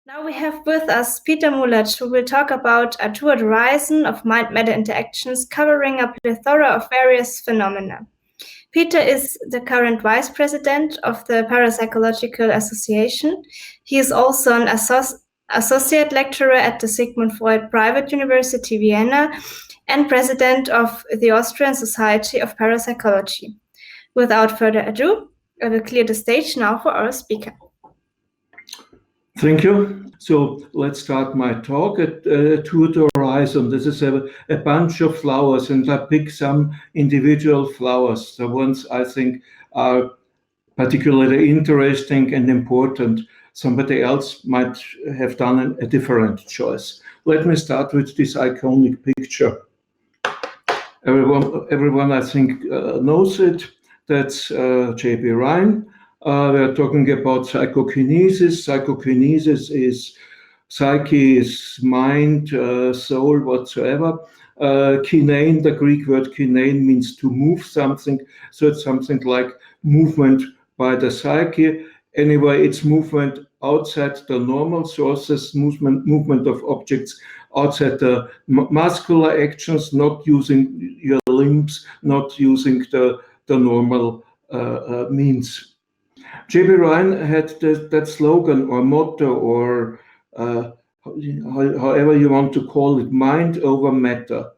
Now we have with us Peter Mulacz, who will talk about a toward horizon of mind-matter interactions covering a plethora of various phenomena. Peter is the current vice president of the Parapsychological Association. He is also an associate lecturer at the Sigmund Freud Private University, Vienna, and president of the Austrian Society of Parapsychology. Without further ado, I will clear the stage now for our speaker. Thank you. So let's start my talk at Toward the Horizon. This is a bunch of flowers, and I pick some individual flowers, the ones I think are particularly interesting and important. Somebody else might have done a different choice. Let me start with this iconic picture. Everyone I think knows it. That's J.B. Rhine. We're talking about psychokinesis. Psychokinesis is psyche, is mind, soul, whatsoever. Kinein, the Greek word kinein, means to move something. So it's something like movement by the psyche. Anyway, it's movement outside the normal sources, movement of objects outside the muscular actions, not using your limbs, not using the normal means. J.B. Rhine had that slogan or motto or however you want to call it, mind over matter.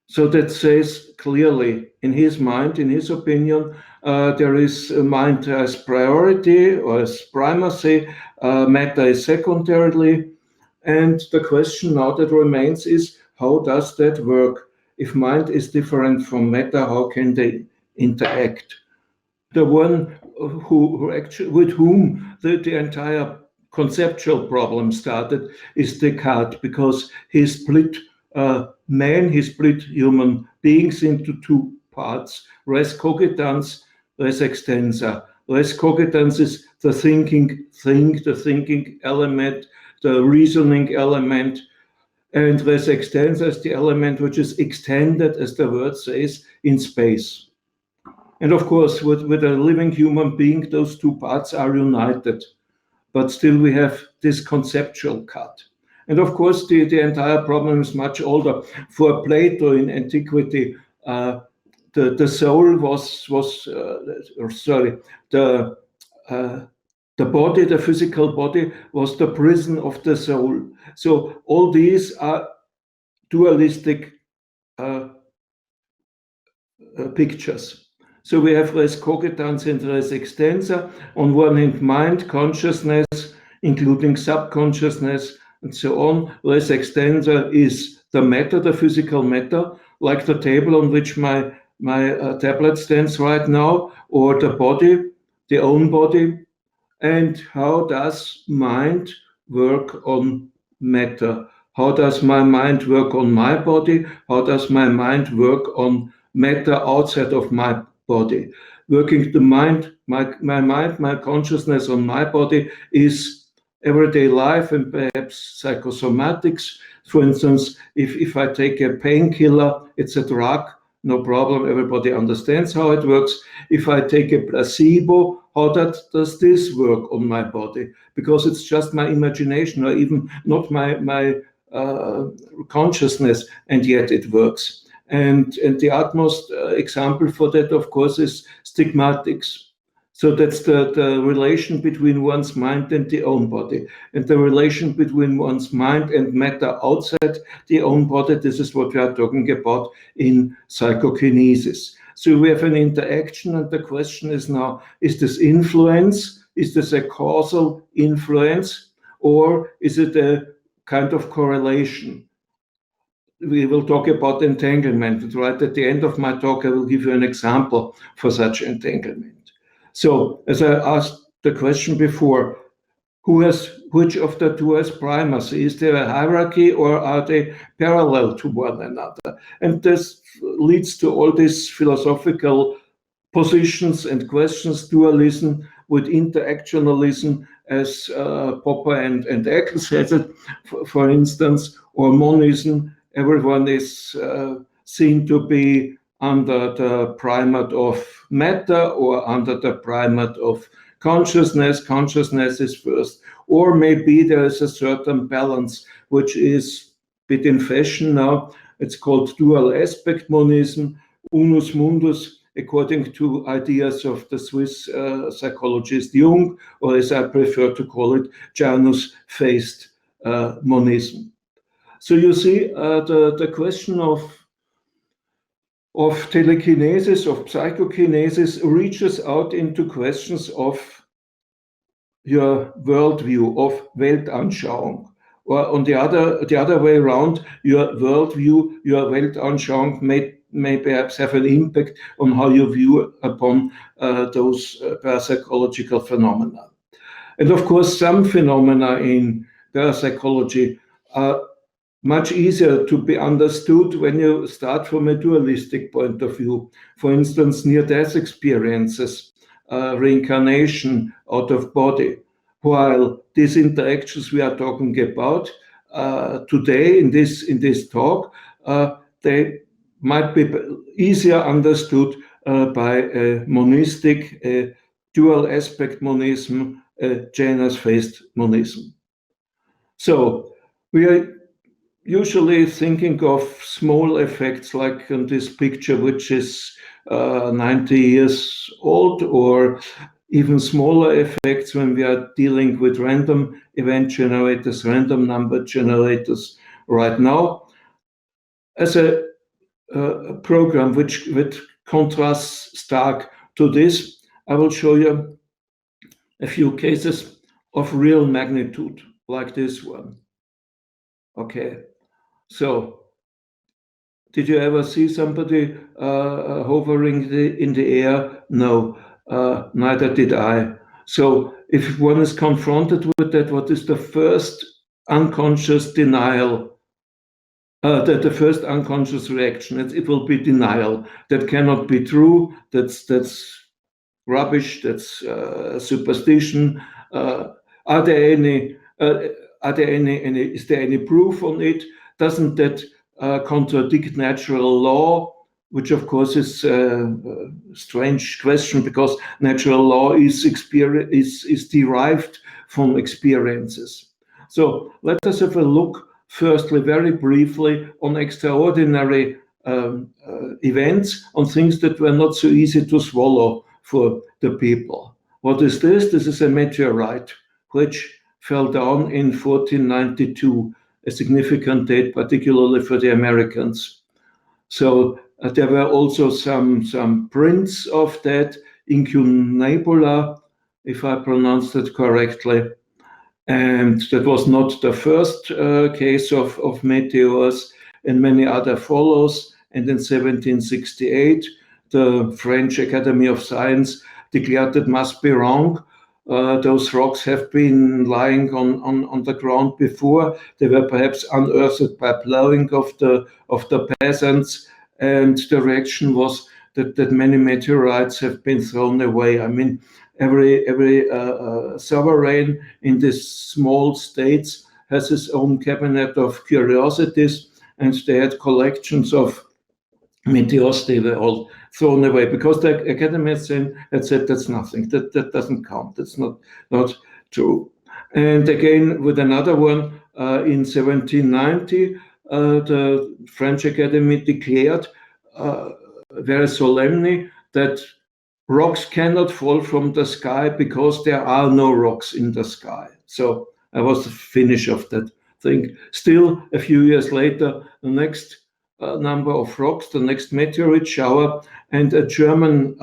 So that says clearly, in his mind, in his opinion, there is a mind as priority or as primacy, matter is secondarily. And the question now that remains is, how does that work? If mind is different from matter, how can they interact? The one who actually, with whom the entire conceptual problem started is Descartes, because he split he split human beings into two parts: res cogitans, res extensa. Res cogitans is the thinking thing, the thinking element, the reasoning element, and res extensa is the element which is extended, as the word says, in space. And of course, with a living human being, those two parts are united, but still we have this conceptual cut. And of course, the entire problem is much older. For Plato in antiquity, the soul the body, the physical body, was the prison of the soul. So all these are dualistic pictures. So we have res cogitans and res extensa. On one hand, mind, consciousness, including subconsciousness, and so on. Res extensa is the matter, the physical matter, like the table on which my tablet stands right now, or the body, the own body. And how does mind work on matter? How does my mind work on my body? How does my mind work on matter outside of my body? Working the mind, my mind, my consciousness on my body is everyday life and perhaps psychosomatics. For instance, if I take a painkiller, it's a drug, no problem, everybody understands how it works. If I take a placebo, how does this work on my body? Because it's just my imagination, or even not my consciousness, and yet it works. And the utmost example for that, of course, is stigmatics. So that's the relation between one's mind and the own body. And the relation between one's mind and matter outside the own body, this is what we are talking about in psychokinesis. So we have an interaction, and the question is now, is this influence? Is this a causal influence? Or is it a kind of correlation? We will talk about entanglement. Right at the end of my talk, I will give you an example for such entanglement. So, as I asked the question before, which of the two has primacy? Is there a hierarchy, or are they parallel to one another? And this leads to all these philosophical positions and questions: dualism with interactionalism, as Popper and Eckel said it, for instance, or monism. Everyone is seen to be under the primate of matter or under the primate of consciousness is first. Or maybe there is a certain balance, which is a bit in fashion now. It's called dual aspect monism, unus mundus, according to ideas of the Swiss psychologist Jung, or as I prefer to call it, Janus-faced monism. So you see, the question of telekinesis, of psychokinesis, reaches out into questions of your worldview, of Weltanschauung. Or on the other way around, your worldview, your Weltanschauung may perhaps have an impact on how you view upon those parapsychological phenomena. And of course, some phenomena in parapsychology are much easier to be understood when you start from a dualistic point of view. For instance, near-death experiences, reincarnation out of body. While these interactions we are talking about today in this talk, they might be easier understood by a monistic, a dual aspect monism, a Janus-faced monism. So we are usually thinking of small effects like in this picture, which is 90 years old, or even smaller effects when we are dealing with random event generators, random number generators right now. As a program which contrasts stark to this, I will show you a few cases of real magnitude, like this one. Okay. So, did you ever see somebody hovering in the air? No, neither did I. So, if one is confronted with that, what is the first unconscious denial? The first unconscious reaction, it will be denial. That cannot be true. That's rubbish. That's superstition. Is there any proof on it? Doesn't that contradict natural law? Which of course is a strange question, because natural law is derived from experiences. So let us have a look, firstly, very briefly, on extraordinary events, on things that were not so easy to swallow for the people. What is this? This is a meteorite which fell down in 1492, a significant date, particularly for the Americans. So there were also some prints of that, incunabula, if I pronounced it correctly. And that was not the first case of meteors, and many other follows. And in 1768, the French Academy of Science declared it must be wrong. Those rocks have been lying on the ground before. They were perhaps unearthed by plowing of the peasants, and the reaction was that many meteorites have been thrown away. I mean, every sovereign in these small states has his own cabinet of curiosities, and they had collections of meteors. They were all thrown away because the academy had said that's nothing, that doesn't count, that's not true. And again, with another one, in 1790, the French Academy declared very solemnly that rocks cannot fall from the sky because there are no rocks in the sky. So that was the finish of that thing. Still, a few years later, the next number of rocks, the next meteorite shower, and a German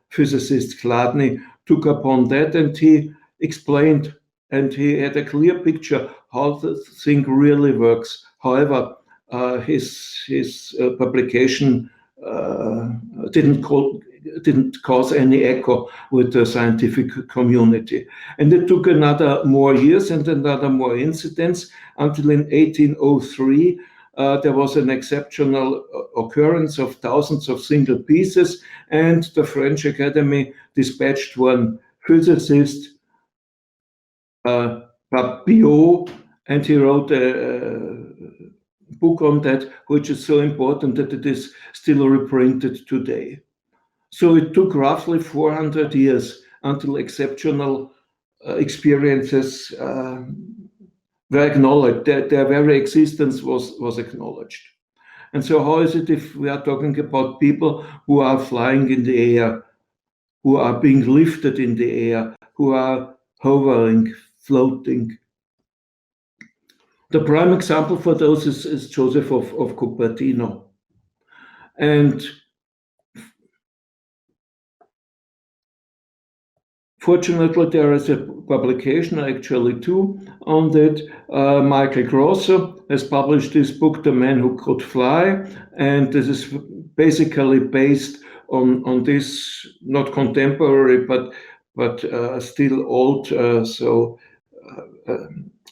physicist, Chladni, took upon that, and he explained, and he had a clear picture how the thing really works. However, his publication didn't cause any echo with the scientific community. And it took another more years and another more incidents until in 1803, there was an exceptional occurrence of thousands of single pieces, and the French Academy dispatched one physicist, Papillot, and he wrote a book on that, which is so important that it is still reprinted today. So it took roughly 400 years until exceptional experiences were acknowledged, their very existence was acknowledged. And so how is it if we are talking about people who are flying in the air, who are being lifted in the air, who are hovering, floating? The prime example for those is Joseph of Cupertino. And fortunately, there is a publication, actually two, on that. Michael Grosser has published this book, The Man Who Could Fly, and this is basically based on this, not contemporary, but still old.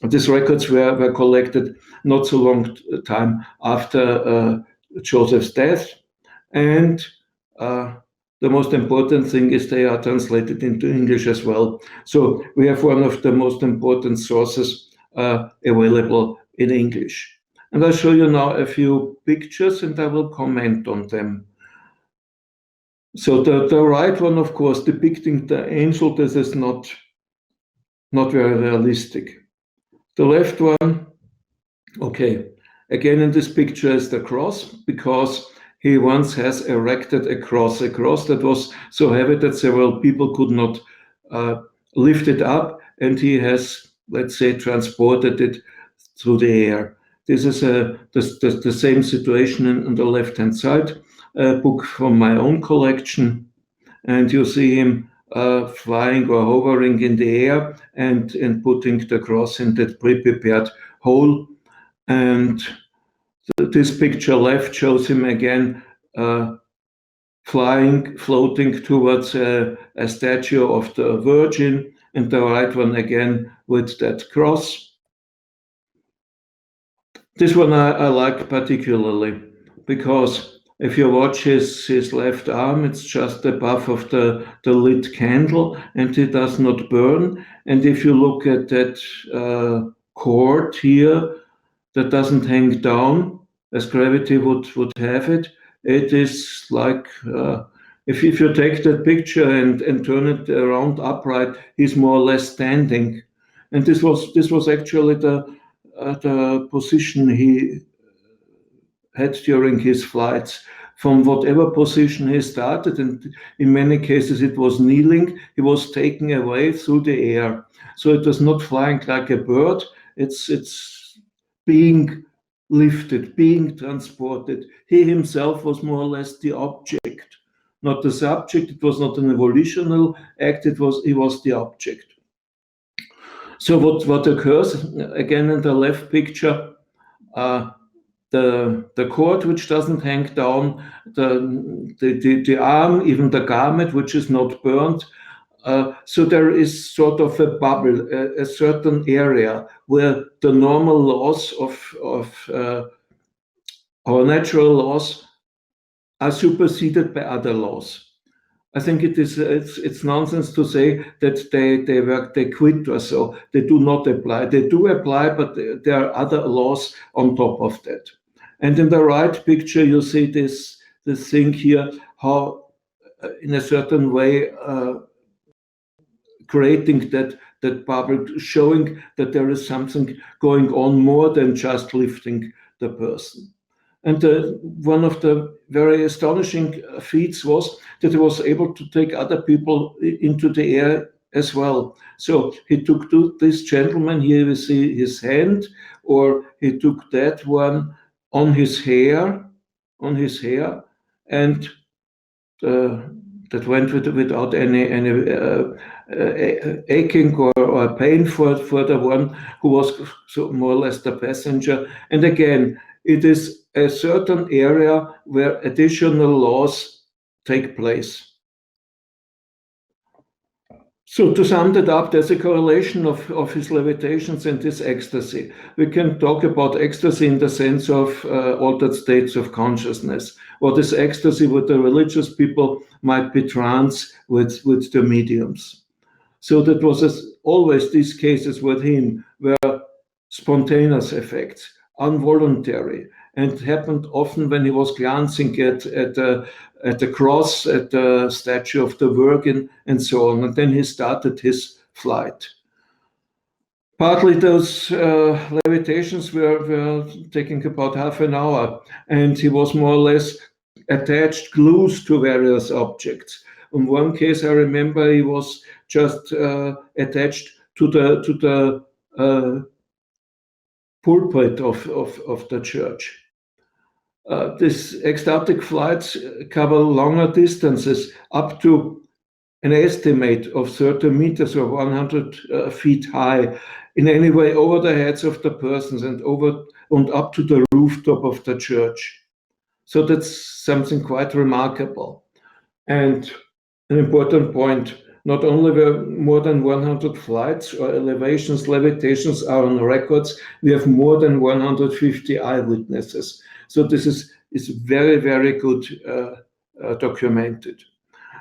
These records were collected not so long time after Joseph's death, and the most important thing is they are translated into English as well. So we have one of the most important sources available in English. And I'll show you now a few pictures and I will comment on them. So the right one, of course, depicting the angel, this is not very realistic. The left one, okay, again in this picture is the cross, because he once has erected a cross that was so heavy that several people could not lift it up, and he has, let's say, transported it through the air. This is the same situation on the left-hand side, a book from my own collection, and you see him flying or hovering in the air and putting the cross in that pre-prepared hole. And this picture left shows him again floating towards a statue of the Virgin, and the right one again with that cross. This one I like particularly, because if you watch his left arm, it's just above of the lit candle, and it does not burn. And if you look at that cord here, that doesn't hang down as gravity would have it. It is like, if you take that picture and turn it around upright, he's more or less standing. And this was actually the position he had during his flights. From whatever position he started, and in many cases it was kneeling, he was taken away through the air. So it was not flying like a bird, it's being lifted, being transported. He himself was more or less the object, not the subject. It was not an evolutional act, he was the object. So what occurs, again in the left picture, the cord which doesn't hang down, the arm, even the garment which is not burnt. So there is sort of a bubble, a certain area where the normal laws of our natural laws are superseded by other laws. I think it's nonsense to say that they quit or so. They do not apply. They do apply, but there are other laws on top of that. And in the right picture, you see this thing here, how in a certain way creating that bubble, showing that there is something going on more than just lifting the person. And one of the very astonishing feats was that he was able to take other people into the air as well. So he took this gentleman here, we see his hand, or he took that one on his hair, and that went without any aching or pain for the one who was so more or less the passenger. And again, it is a certain area where additional laws take place. So to sum that up, there's a correlation of his levitations and this ecstasy. We can talk about ecstasy in the sense of altered states of consciousness, or this ecstasy with the religious people might be trance with the mediums. So that was always these cases with him were spontaneous effects, involuntary. and it happened often when he was glancing at the cross, at the statue of the Virgin, and so on. And then he started his flight. Partly those levitations were taking about half an hour, and he was more or less attached glues to various objects. In one case, I remember he was just attached to the pulpit of the church. These ecstatic flights cover longer distances, up to an estimate of 30 meters or 100 feet high, in any way over the heads of the persons and up to the rooftop of the church. So that's something quite remarkable. And an important point, not only were more than 100 flights or elevations, levitations are on records, we have more than 150 eyewitnesses. So this is very, very good documented.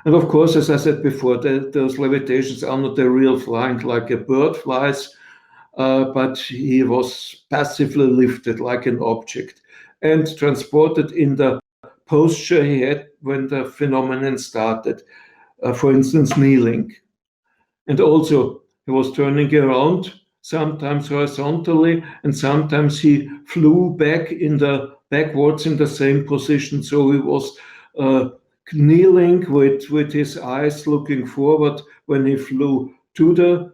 And of course, as I said before, those levitations are not a real flying like a bird flies, but he was passively lifted like an object and transported in the posture he had when the phenomenon started, for instance, kneeling. And also, he was turning around, sometimes horizontally, and sometimes he flew backwards in the same position. So he was kneeling with his eyes looking forward when he flew to the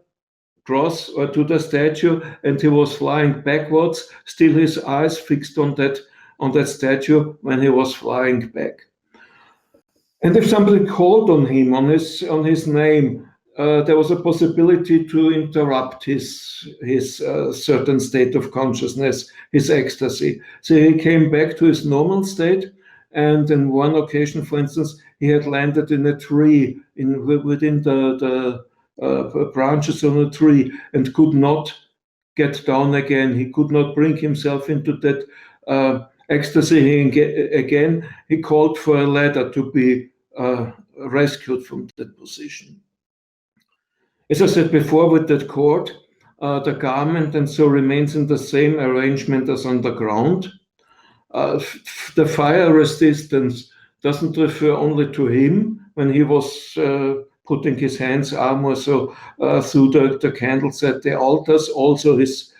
cross or to the statue, and he was flying backwards, still his eyes fixed on that statue when he was flying back. And if somebody called on him, on his name, there was a possibility to interrupt his certain state of consciousness, his ecstasy. So he came back to his normal state, and in one occasion, for instance, he had landed in a tree within the branches on a tree and could not get down again. He could not bring himself into that ecstasy again. He called for a ladder to be rescued from that position. As I said before, with that cord, the garment and so remains in the same arrangement as on the ground. The fire resistance doesn't refer only to him when he was putting his hands, arm or so through the candles at the altars. Also his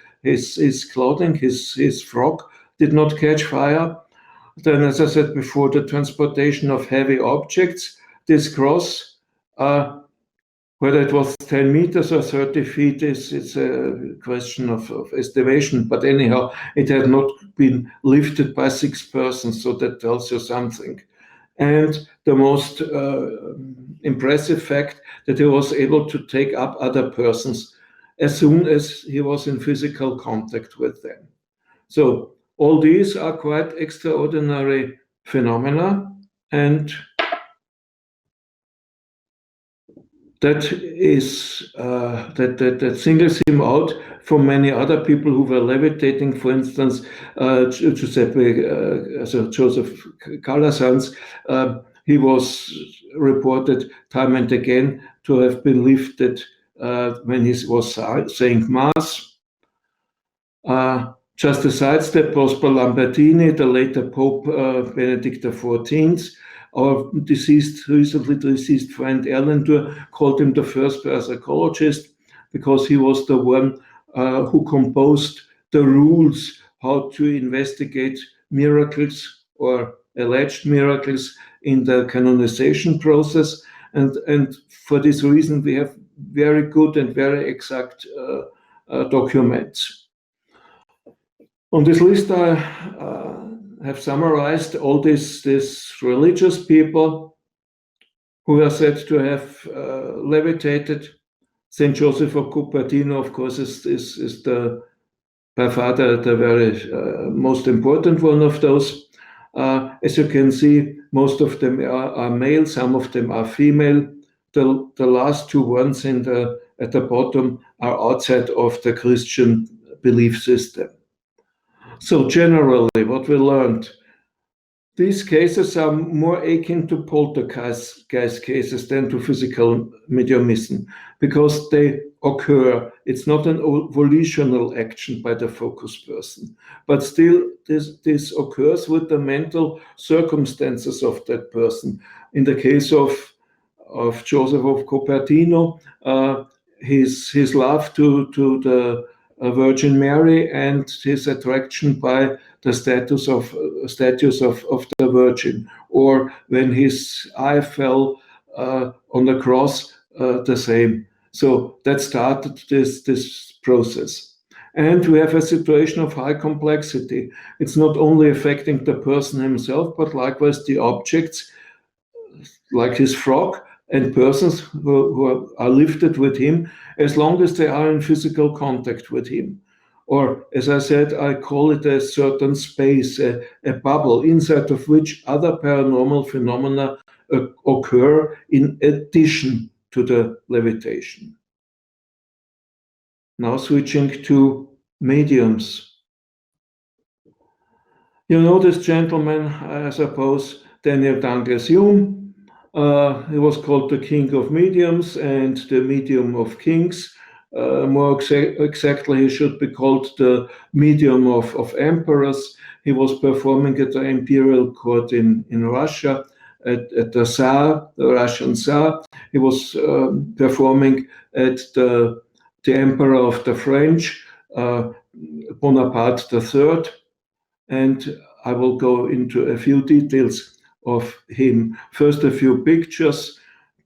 clothing, his frock did not catch fire. Then, as I said before, the transportation of heavy objects, this cross, whether it was 10 meters or 30 feet it's a question of estimation, but anyhow, it had not been lifted by 6 persons, so that tells you something. And the most impressive fact that he was able to take up other persons as soon as he was in physical contact with them. So all these are quite extraordinary phenomena, and that singles him out from many other people who were levitating. For instance, Joseph Calasans, he was reported time and again to have been lifted when he was saying Mass. Just a sidestep, Prosper Lambertini, the later Pope Benedict XIV, our recently deceased friend Erlendur called him the first parapsychologist because he was the one who composed the rules how to investigate miracles or alleged miracles in the canonization process. And for this reason, we have very good and very exact documents. On this list, I have summarized all these religious people who are said to have levitated. Saint Joseph of Cupertino, of course, is by far the very most important one of those. As you can see, most of them are male, some of them are female. The last 2 ones at the bottom are outside of the Christian belief system. So generally, what we learned, these cases are more akin to poltergeist cases than to physical mediumism, because they occur. It's not an volitional action by the focus person, but still this occurs with the mental circumstances of that person. In the case of Joseph of Cupertino, his love to the Virgin Mary and his attraction by the statues of the Virgin, or when his eye fell on the cross, the same. So that started this process. And we have a situation of high complexity. It's not only affecting the person himself, but likewise the objects, like his frog, and persons who are lifted with him, as long as they are in physical contact with him. Or, as I said, I call it a certain space, a bubble, inside of which other paranormal phenomena occur in addition to the levitation. Now switching to mediums. You know this gentleman, I suppose, Daniel Douglas-Hume. He was called the King of Mediums and the Medium of Kings. More exactly, he should be called the Medium of Emperors. He was performing at the imperial court in Russia, at the Tsar, the Russian Tsar. He was performing at the Emperor of the French, Bonaparte III. And I will go into a few details of him. First, a few pictures.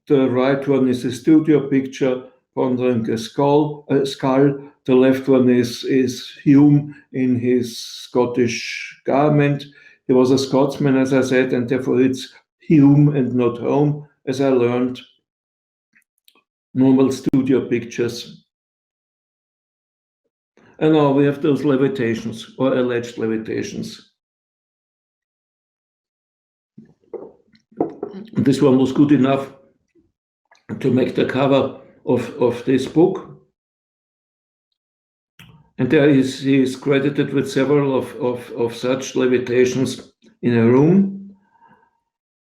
The right one is a studio picture pondering a skull. The left one is Hume in his Scottish garment. He was a Scotsman, as I said, and therefore it's Hume and not Home, as I learned. Normal studio pictures. And now we have those levitations, or alleged levitations. This one was good enough to make the cover of this book. And there he is credited with several of such levitations in a room.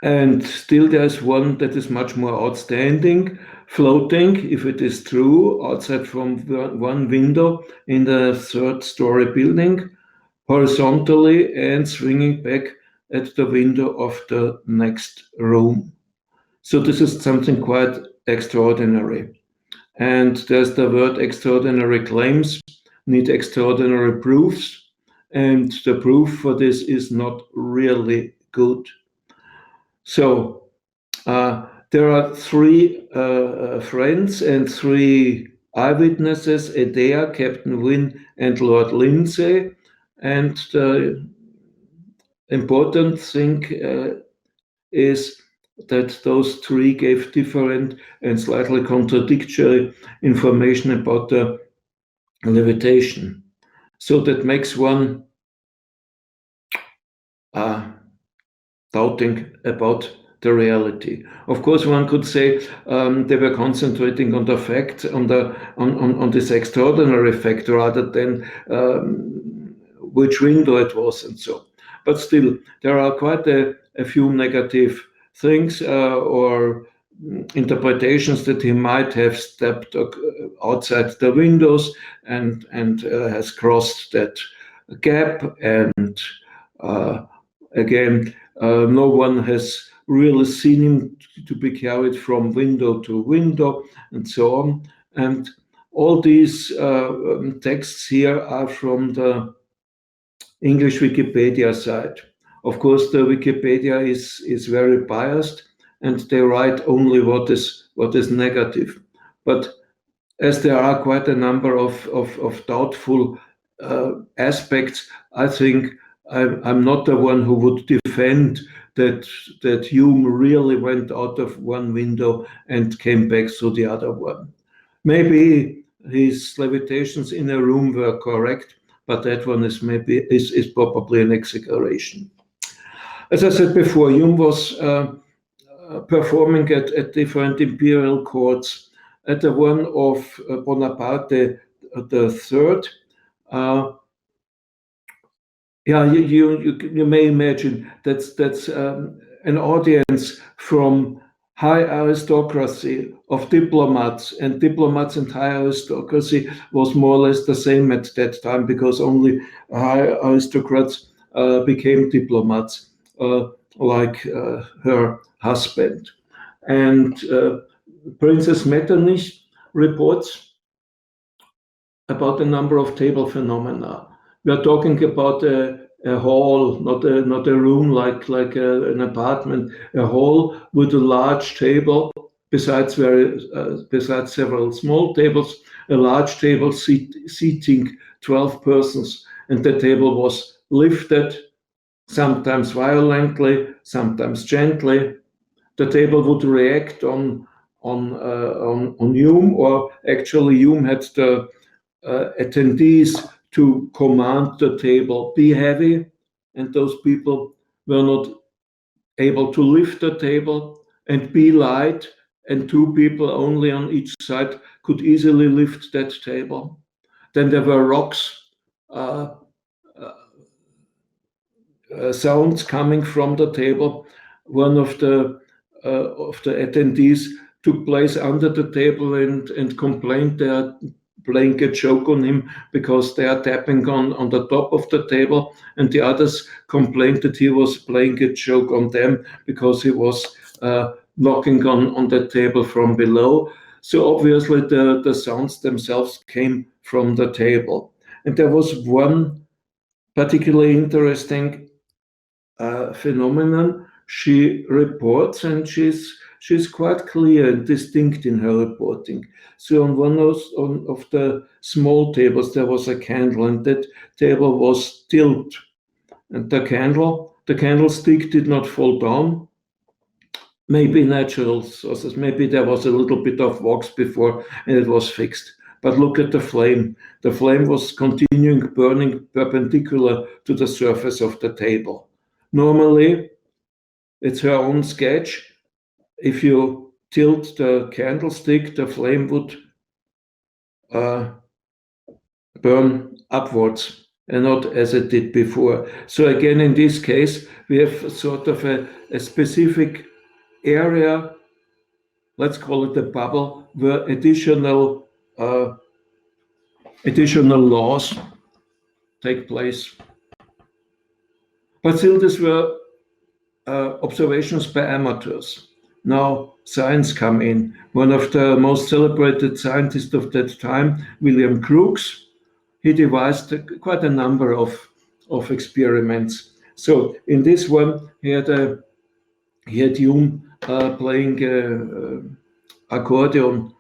And still there's one that is much more outstanding, floating, if it is true, outside from one window in the third-story building, horizontally and swinging back at the window of the next room. So this is something quite extraordinary. And there's the word extraordinary claims need extraordinary proofs, and the proof for this is not really good. So there are three friends and three eyewitnesses, Adair, Captain Wynne, and Lord Lindsay. And the important thing is that those three gave different and slightly contradictory information about the levitation. So that makes one doubting about the reality. Of course, one could say they were concentrating on the fact, on this extraordinary fact, rather than which window it was and so. But still, there are quite a few negative things or interpretations that he might have stepped outside the windows and has crossed that gap. And again, no one has really seen him to be carried from window to window and so on. And all these texts here are from the English Wikipedia site. Of course, the Wikipedia is very biased, and they write only what is negative. But as there are quite a number of doubtful aspects, I think I'm not the one who would defend that Hume really went out of one window and came back through the other one. Maybe his levitations in a room were correct, but that one is probably an exaggeration. As I said before, Hume was performing at different imperial courts. At the one of Bonaparte III, Yeah, you may imagine that's an audience from high aristocracy of diplomats, and high aristocracy was more or less the same at that time, because only high aristocrats became diplomats, like her husband. And Princess Metternich reports about a number of table phenomena. We are talking about a hall, not a room like an apartment, a hall with a large table, besides several small tables, a large table seating 12 persons, and the table was lifted, sometimes violently, sometimes gently. The table would react on Hume, or actually Hume had the attendees to command the table be heavy, and those people were not able to lift the table, and be light, and two people only on each side could easily lift that table. Then there were rocks, sounds coming from the table. One of the attendees took place under the table and complained they are playing a joke on him because they are tapping on the top of the table, and the others complained that he was playing a joke on them because he was knocking on the table from below. So obviously the sounds themselves came from the table. And there was one particularly interesting phenomenon she reports, and she's quite clear and distinct in her reporting. So on one of the small tables there was a candle, and that table was tilt, and the candlestick did not fall down. Maybe natural sources, maybe there was a little bit of wax before and it was fixed. But look at the flame. The flame was continuing burning perpendicular to the surface of the table. Normally, it's her own sketch. If you tilt the candlestick, the flame would burn upwards and not as it did before. So again, in this case, we have sort of a specific area, let's call it a bubble, where additional laws take place. But still, these were observations by amateurs. Now science come in. One of the most celebrated scientists of that time, William Crooks, he devised quite a number of experiments. So in this one, he had Hume playing accordion.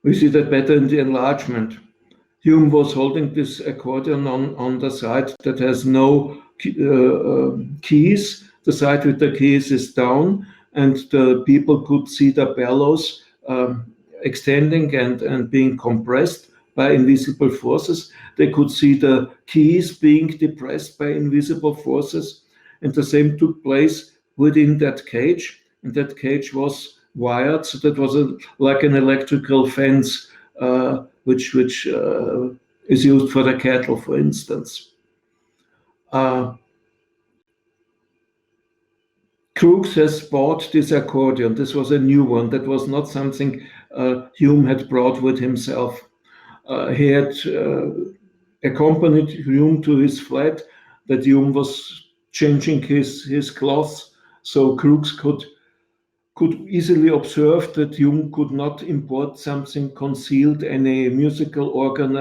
We see that better in the enlargement. Hume was holding this accordion on the side that has no keys. The side with the keys is down, and the people could see the bellows extending and being compressed by invisible forces. They could see the keys being depressed by invisible forces, and the same took place within that cage. And that cage was wired, so that was like an electrical fence, which is used for the cattle, for instance. Crooks has bought this accordion. This was a new one. That was not something Hume had brought with himself. He had accompanied Hume to his flat, that Hume was changing his clothes, so Crooks could easily observe that Hume could not import something concealed, any musical organ,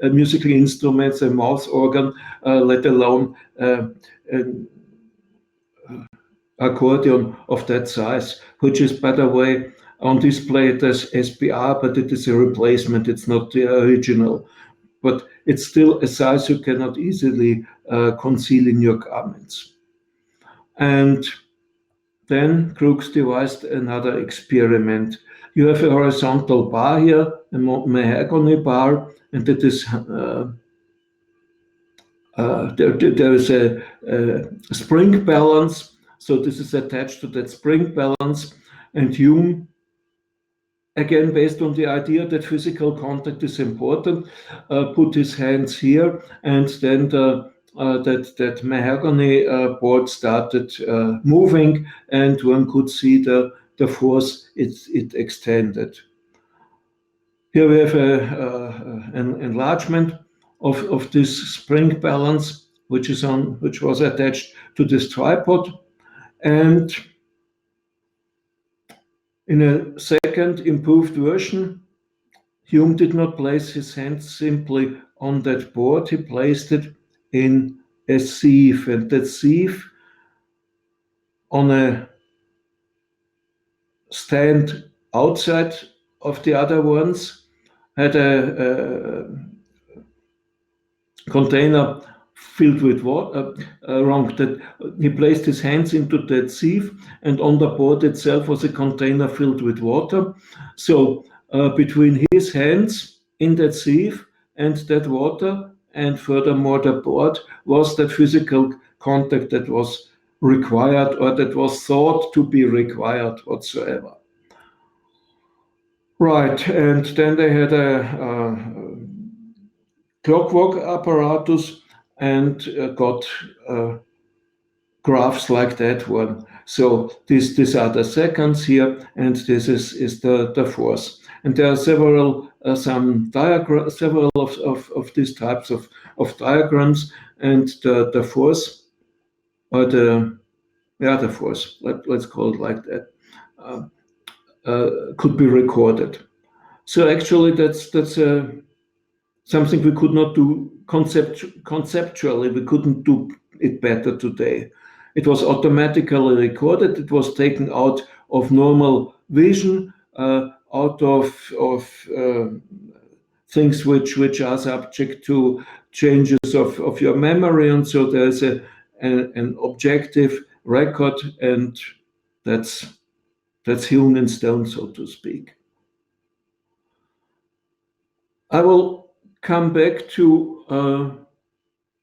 musical instruments, a mouth organ, let alone an accordion of that size, which is, by the way, on display as SPR, but it is a replacement, it's not the original. But it's still a size you cannot easily conceal in your garments. And then Crooks devised another experiment. You have a horizontal bar here, a mahogany bar, and that is there is a spring balance. So this is attached to that spring balance, and Hume again based on the idea that physical contact is important, put his hands here, and then that mahogany board started moving, and one could see the force it extended. Here we have an enlargement of this spring balance, which was attached to this tripod, and in a second improved version, Hume did not place his hand simply on that board, he placed it in a sieve, and that sieve on a stand outside of the other ones had a container filled with water, that he placed his hands into that sieve, and on the board itself was a container filled with water. So between his hands in that sieve and that water, and furthermore the board, was that physical contact that was required, or that was thought to be required whatsoever. Right, and then they had a clockwork apparatus and got graphs like that one. So these are the seconds here, and this is the force. And there are several of these types of diagrams, and the force, or the force, let's call it like that, could be recorded. So actually that's something we could not do conceptually. We couldn't do it better today. It was automatically recorded. It was taken out of normal vision, out of things which are subject to changes of your memory, and so there's an objective record, and that's hewn in stone, so to speak. I will come back to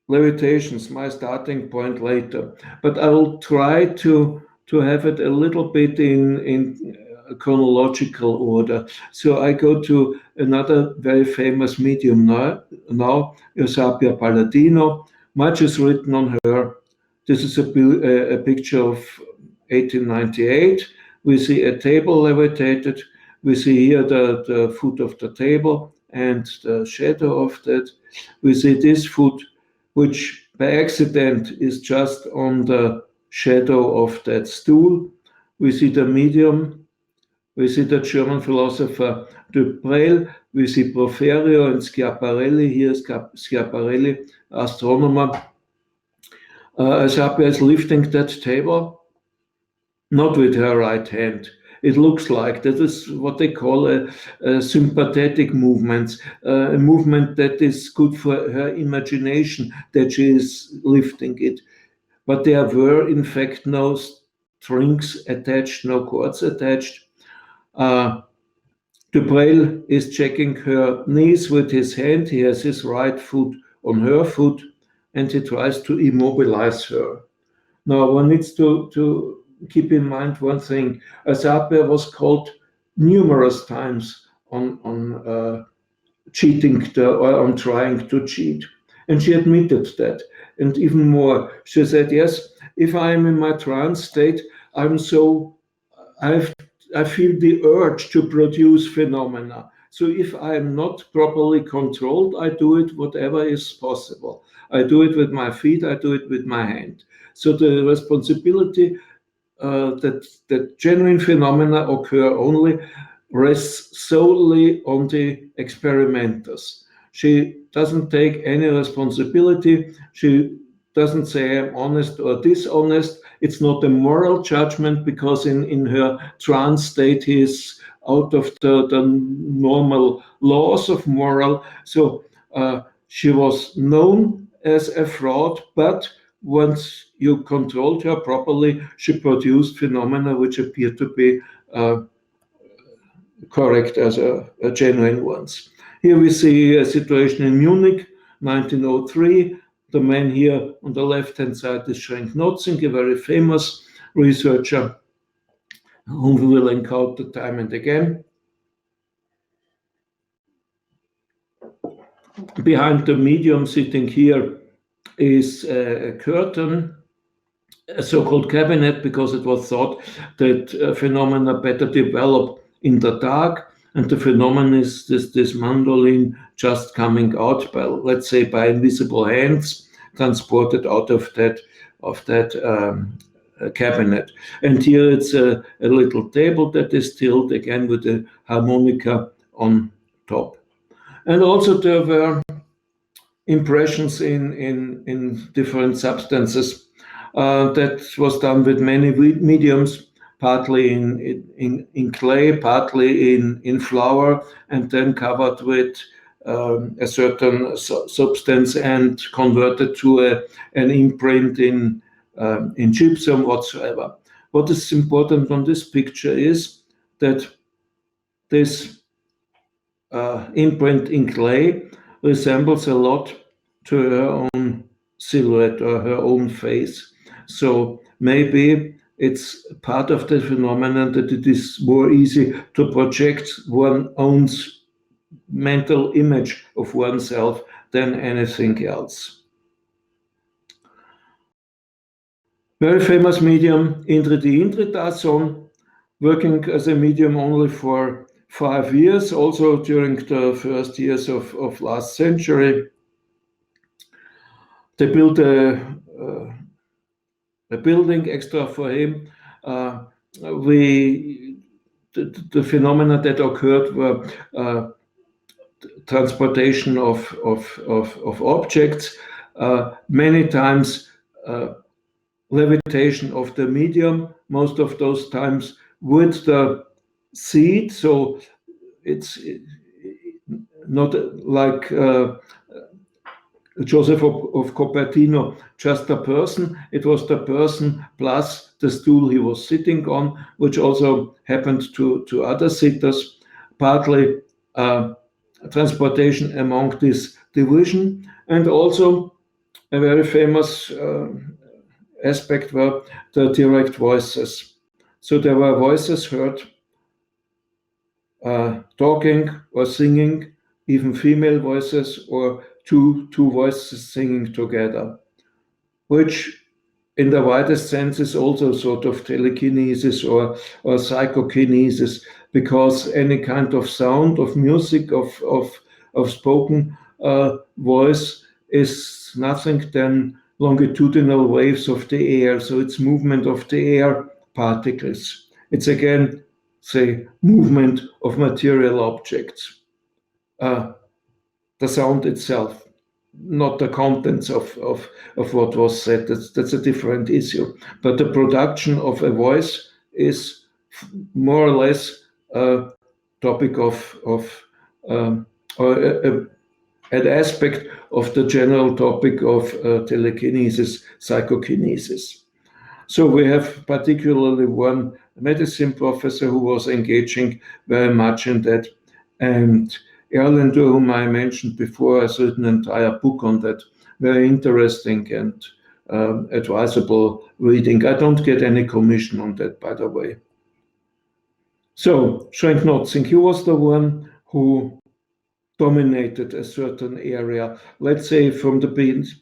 levitations, my starting point, later, but I will try to have it a little bit in chronological order. So I go to another very famous medium now, Usabilia Palladino. Much is written on her. This is a picture of 1898. We see a table levitated. We see here the foot of the table and the shadow of that. We see this foot, which by accident is just on the shadow of that stool. We see the medium. We see the German philosopher Dubreuil. We see Proferio and Schiaparelli. Here is Schiaparelli, astronomer. Usabilia is lifting that table, not with her right hand. It looks like that is what they call a sympathetic movement, a movement that is good for her imagination, that she is lifting it. But there were, in fact, no strings attached, no cords attached. Dubreuil is checking her knees with his hand. He has his right foot on her foot, and he tries to immobilize her. Now, one needs to keep in mind one thing. Usabilia was caught numerous times on cheating or on trying to cheat, and she admitted that. And even more, she said, "Yes, if I am in my trance state, I feel the urge to produce phenomena. So if I am not properly controlled, I do it whatever is possible. I do it with my feet, I do it with my hand. So the responsibility that genuine phenomena occur only rests solely on the experimenters. She doesn't take any responsibility. She doesn't say I'm honest or dishonest. It's not a moral judgment, because in her trance state he is out of the normal laws of moral. So she was known as a fraud, but once you controlled her properly, she produced phenomena which appear to be correct as a genuine ones. Here we see a situation in Munich, 1903. The man here on the left-hand side is Schenk Notzing, a very famous researcher whom we will encounter time and again. behind the medium sitting here is a curtain, a so-called cabinet, because it was thought that phenomena better develop in the dark, and the phenomenon is this mandolin just coming out by, let's say, by invisible hands, transported out of that cabinet. And here it's a little table that is tilted again with a harmonica on top. And also there were impressions in different substances. That was done with many mediums, partly in clay, partly in flour, and then covered with a certain substance and converted to an imprint in gypsum whatsoever. What is important on this picture is that this imprint in clay resembles a lot to her own silhouette or her own face. So maybe it's part of the phenomenon that it is more easy to project one's own mental image of oneself than anything else. Very famous medium, Indrid Indridason, working as a medium only for 5 years, also during the first years of last century. They built a building extra for him. The phenomena that occurred were transportation of objects, many times levitation of the medium, most of those times with the seed. So it's not like Joseph of Cupertino, just a person. It was the person plus the stool he was sitting on, which also happened to other sitters, partly transportation among this division, and also a very famous aspect were the direct voices. So there were voices heard talking or singing, even female voices, or two voices singing together, which in the widest sense is also sort of telekinesis or psychokinesis, because any kind of sound, of music, of spoken voice is nothing than longitudinal waves of the air. So it's movement of the air particles. It's again, say, movement of material objects. The sound itself, not the contents of what was said. That's a different issue. But the production of a voice is more or less a topic or an aspect of the general topic of telekinesis, psychokinesis. So we have particularly one medicine professor who was engaging very much in that, and Erlander, whom I mentioned before, has written an entire book on that. Very interesting and advisable reading. I don't get any commission on that, by the way. So Schrenk-Notzing, he was the one who dominated a certain area, let's say from the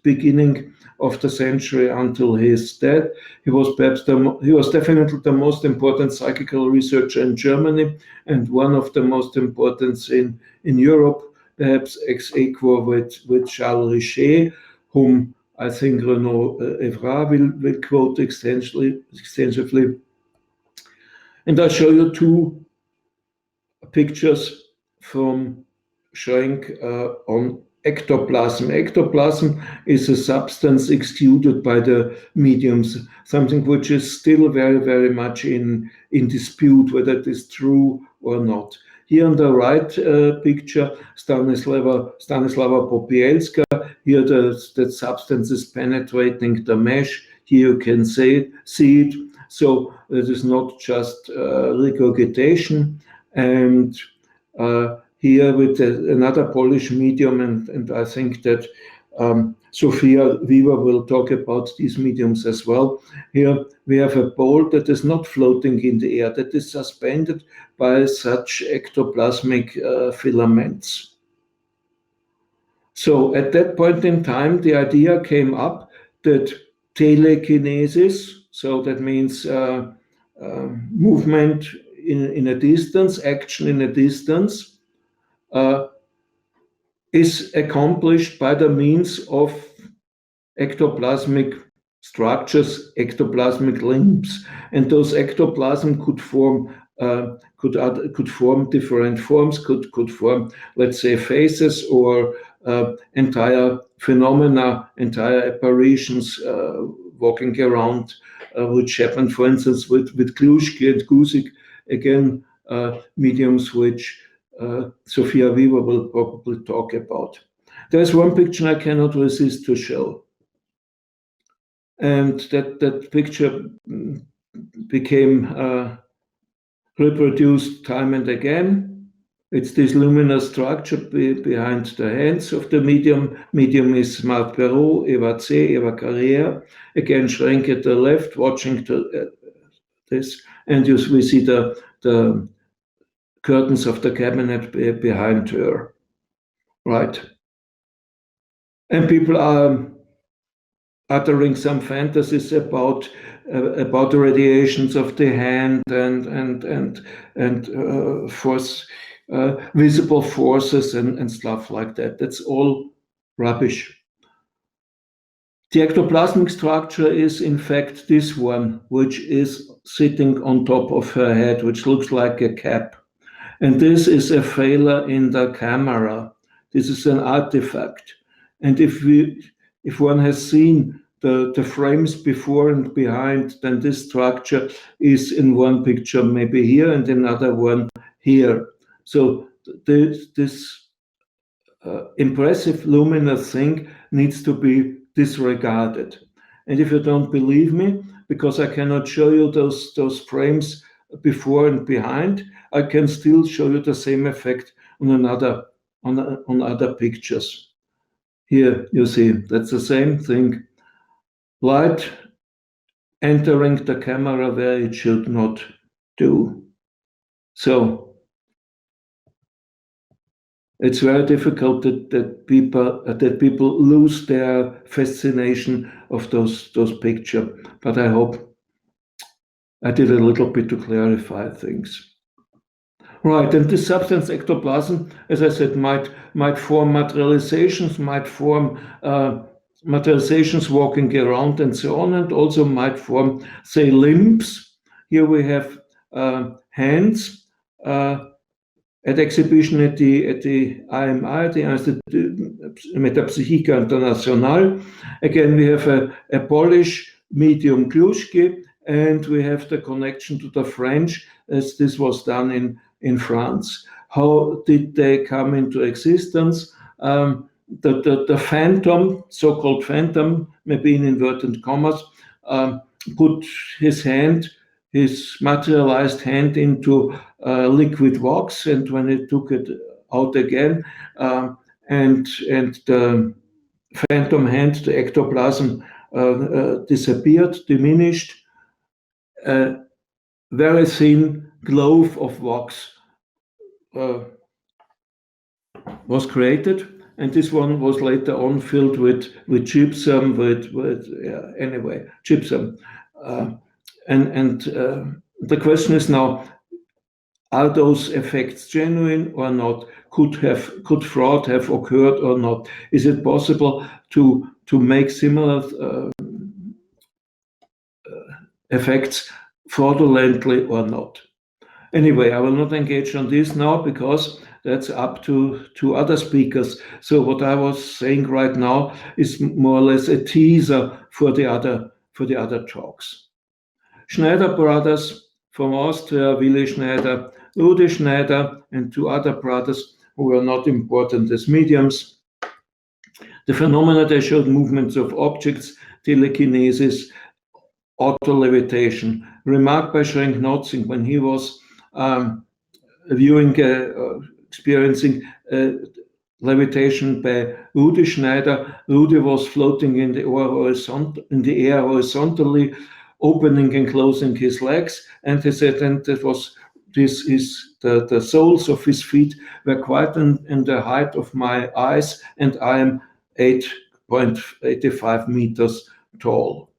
beginning of the century until his death. He was definitely the most important psychical researcher in Germany, and one of the most important in Europe, perhaps ex aequo with Charles Richet, whom I think Renaud Evrard will quote extensively. And I'll show you two pictures from Schrenk on ectoplasm. Ectoplasm is a substance exuded by the mediums, something which is still very, very much in dispute whether it is true or not. Here on the right picture, Stanislava Popielska. Here that substance is penetrating the mesh. Here you can see it. So it is not just regurgitation. And here with another Polish medium, and I think that Sophia Weaver will talk about these mediums as well. Here we have a ball that is not floating in the air, that is suspended by such ectoplasmic filaments. So at that point in time, the idea came up that telekinesis, so that means movement in a distance, action in a distance, is accomplished by the means of ectoplasmic structures, ectoplasmic limbs, and those ectoplasm could form different forms, could form, let's say, faces or entire phenomena, entire apparitions walking around, which happened, for instance, with Kluschke and Guzik, again, mediums which Sophia Weaver will probably talk about. There's one picture I cannot resist to show. And that picture became reproduced time and again. It's this luminous structure behind the hands of the medium. Medium is Marc Perrault, Eva C., Eva Carrière. Again, Schrenk at the left, watching this. And we see the curtains of the cabinet behind her. Right. And people are uttering some fantasies about the radiations of the hand and force, visible forces and stuff like that. That's all rubbish. The ectoplasmic structure is in fact this one, which is sitting on top of her head, which looks like a cap. And this is a failure in the camera. This is an artifact. And if one has seen the frames before and behind, then this structure is in one picture maybe here and another one here. So this impressive luminous thing needs to be disregarded. And if you don't believe me, because I cannot show you those frames before and behind, I can still show you the same effect on other pictures. Here you see that's the same thing. Light entering the camera where it should not do. So it's very difficult that people lose their fascination of those pictures. But I hope I did a little bit to clarify things. Right, and this substance ectoplasm, as I said, might form materializations, might form materializations walking around and so on, and also might form, say, limbs. Here we have hands at exhibition at the IMI, the Institut Metapsychica Internationale. Again, we have a Polish medium Kluschke, and we have the connection to the French, as this was done in France. How did they come into existence? The phantom, so-called phantom, maybe in inverted commas, put his materialized hand into liquid wax, and when he took it out again, and the phantom hand, the ectoplasm, disappeared, diminished. Very thin glove of wax was created, and this one was later on filled with gypsum, gypsum. And the question is now, are those effects genuine or not? Could fraud have occurred or not? Is it possible to make similar effects fraudulently or not? Anyway, I will not engage on this now because that's up to other speakers. So what I was saying right now is more or less a teaser for the other talks. Schneider brothers from Austria, Willi Schneider, Rudi Schneider, and two other brothers who were not important as mediums. The phenomena they showed: movements of objects, telekinesis, auto-levitation. Remarked by Schrenk-Notzing when he was experiencing levitation by Rudi Schneider. Rudi was floating in the air horizontally, opening and closing his legs, and he said, and that was the soles of his feet were quite in the height of my eyes, and I am 8.85 meters tall.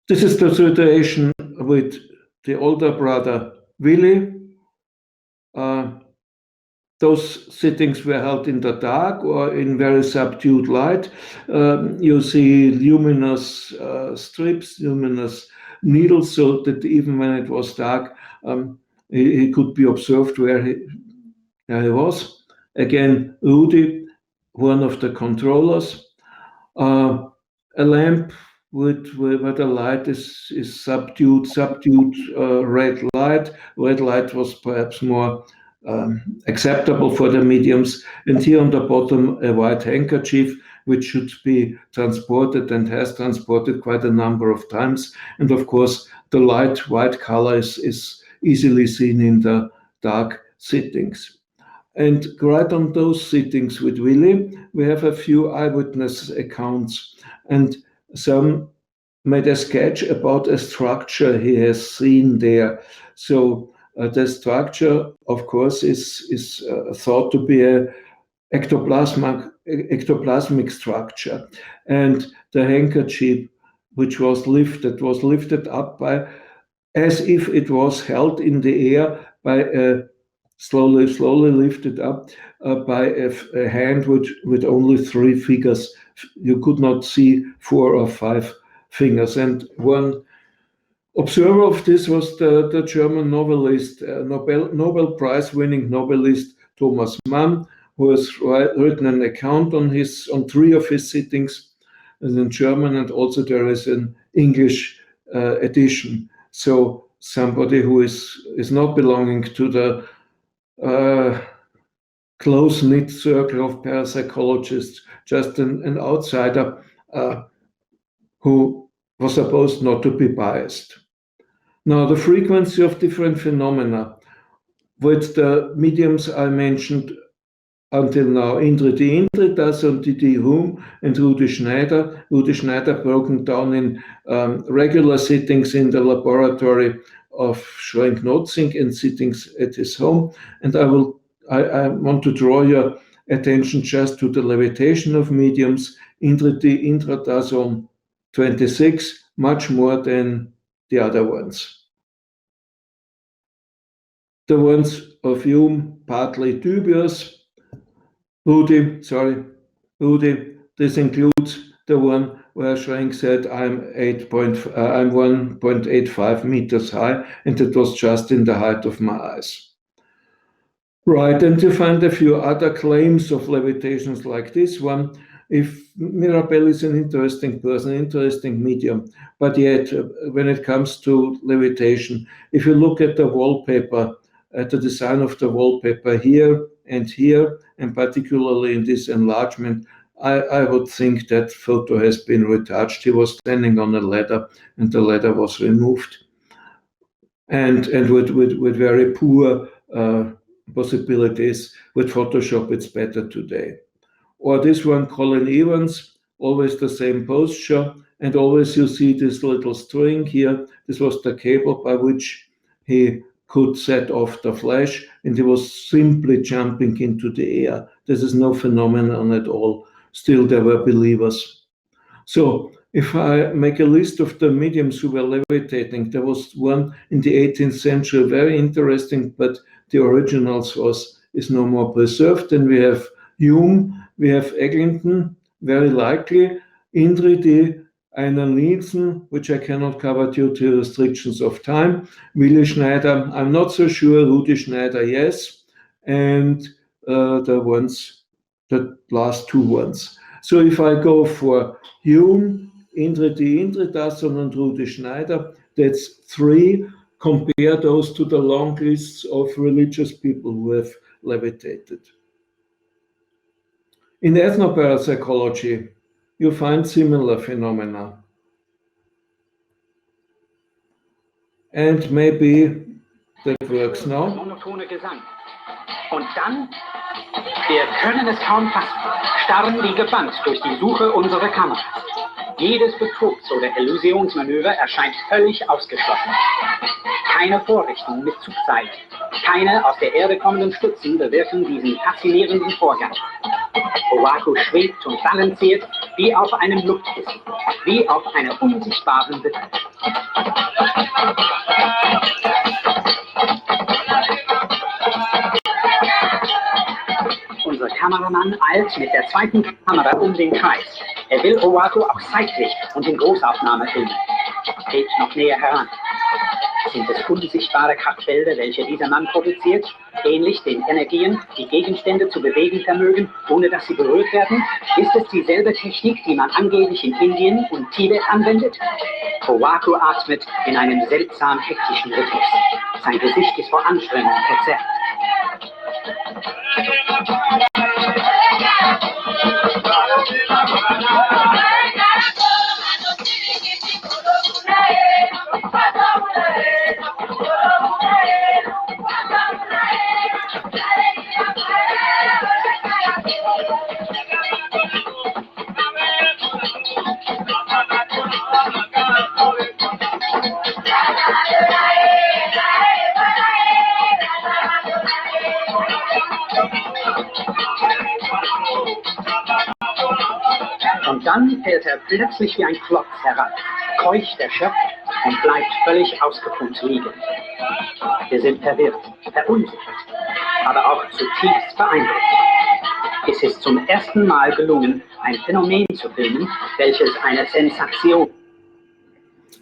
This is the situation with the older brother, Willi. Those sittings were held in the dark or in very subdued light. You see luminous strips, luminous needles, so that even when it was dark, he could be observed where he was. Again, Rudi, one of the controllers. A lamp where the light is subdued red light. Red light was perhaps more acceptable for the mediums. And here on the bottom, a white handkerchief, which should be transported and has transported quite a number of times. And of course, the light white color is easily seen in the dark sittings. And right on those sittings with Willi, we have a few eyewitness accounts, and some made a sketch about a structure he has seen there. So the structure, of course, is thought to be a ectoplasmic structure, and the handkerchief, which was lifted up by, as if it was held in the air by a slowly lifted up by a hand with only 3 fingers. You could not see 4 or 5 fingers. And one observer of this was the German novelist, Nobel Prize-winning novelist Thomas Mann, who has written an account on 3 of his sittings in German, and also there is an English edition. So somebody who is not belonging to the close-knit circle of parapsychologists, just an outsider who was supposed not to be biased. Now, the frequency of different phenomena with the mediums I mentioned until now, Indrid Indridason, Didi Hum, and Rudi Schneider. Rudi Schneider broken down in regular sittings in the laboratory of Schrenk-Notzing and sittings at his home. And I want to draw your attention just to the levitation of mediums. Indrid Indridason 26, much more than the other ones. The ones of Hume, partly dubious. Rudi, this includes the one where Schrenk said I'm 1.85 meters high, and it was just in the height of my eyes. Right, and you find a few other claims of levitations like this one. If Mirabel is an interesting person, interesting medium, but yet when it comes to levitation, if you look at the wallpaper, at the design of the wallpaper here, and particularly in this enlargement, I would think that photo has been retouched. He was standing on a ladder, and the ladder was removed. And with very poor possibilities. With Photoshop, it's better today. Or this one, Colin Evans, always the same posture, and always you see this little string here. This was the cable by which he could set off the flash, and he was simply jumping into the air. This is no phenomenon at all. Still, there were believers. So if I make a list of the mediums who were levitating, there was one in the 18th century, very interesting, but the original source is no more preserved. And we have Hume, we have Eglinton, very likely, Indrid, Einar Nielsen, which I cannot cover due to restrictions of time, Willi Schneider, I'm not so sure, Rudi Schneider, yes, and the last 2 ones. So if I go for Hume, Indrid Indridason, and Rudi Schneider, that's 3. Compare those to the long lists of religious people who have levitated. In ethnoparapsychology, you find similar phenomena. And maybe that works now. Monotone Gesang. Und dann, wir können es kaum fassen, starren wie gebannt durch die Suche unserer Kameras. Jedes Betrugs- oder Illusionsmanöver erscheint völlig ausgeschlossen. Keine Vorrichtungen mit Zugzeilen, keine aus der Erde kommenden Stützen bewirken diesen faszinierenden Vorgang. Owaku schwebt und balanciert wie auf einem Luftkissen, wie auf einer unsichtbaren Wippe. Unser Kameramann eilt mit der zweiten Kamera um den Kreis. Er will Owaku auch seitlich und in Großaufnahme filmen. Geht noch näher heran. Sind es unsichtbare Kraftfelder, welche dieser Mann produziert, ähnlich den Energien, die Gegenstände zu bewegen vermögen, ohne dass sie berührt werden? Ist es dieselbe Technik, die man angeblich in Indien und Tibet anwendet? Owaku atmet in einem seltsam hektischen Rhythmus. Sein Gesicht ist vor Anstrengung verzerrt. Und dann fällt er plötzlich wie ein Klotz herab, keucht erschöpft und bleibt völlig ausgepumpt liegen. Wir sind verwirrt, verunsichert, aber auch zutiefst beeindruckt. Es ist zum ersten Mal gelungen, ein Phänomen zu filmen, welches eine Sensation.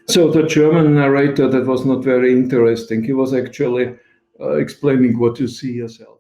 So the German narrator, that was not very interesting. He was actually explaining what you see yourself.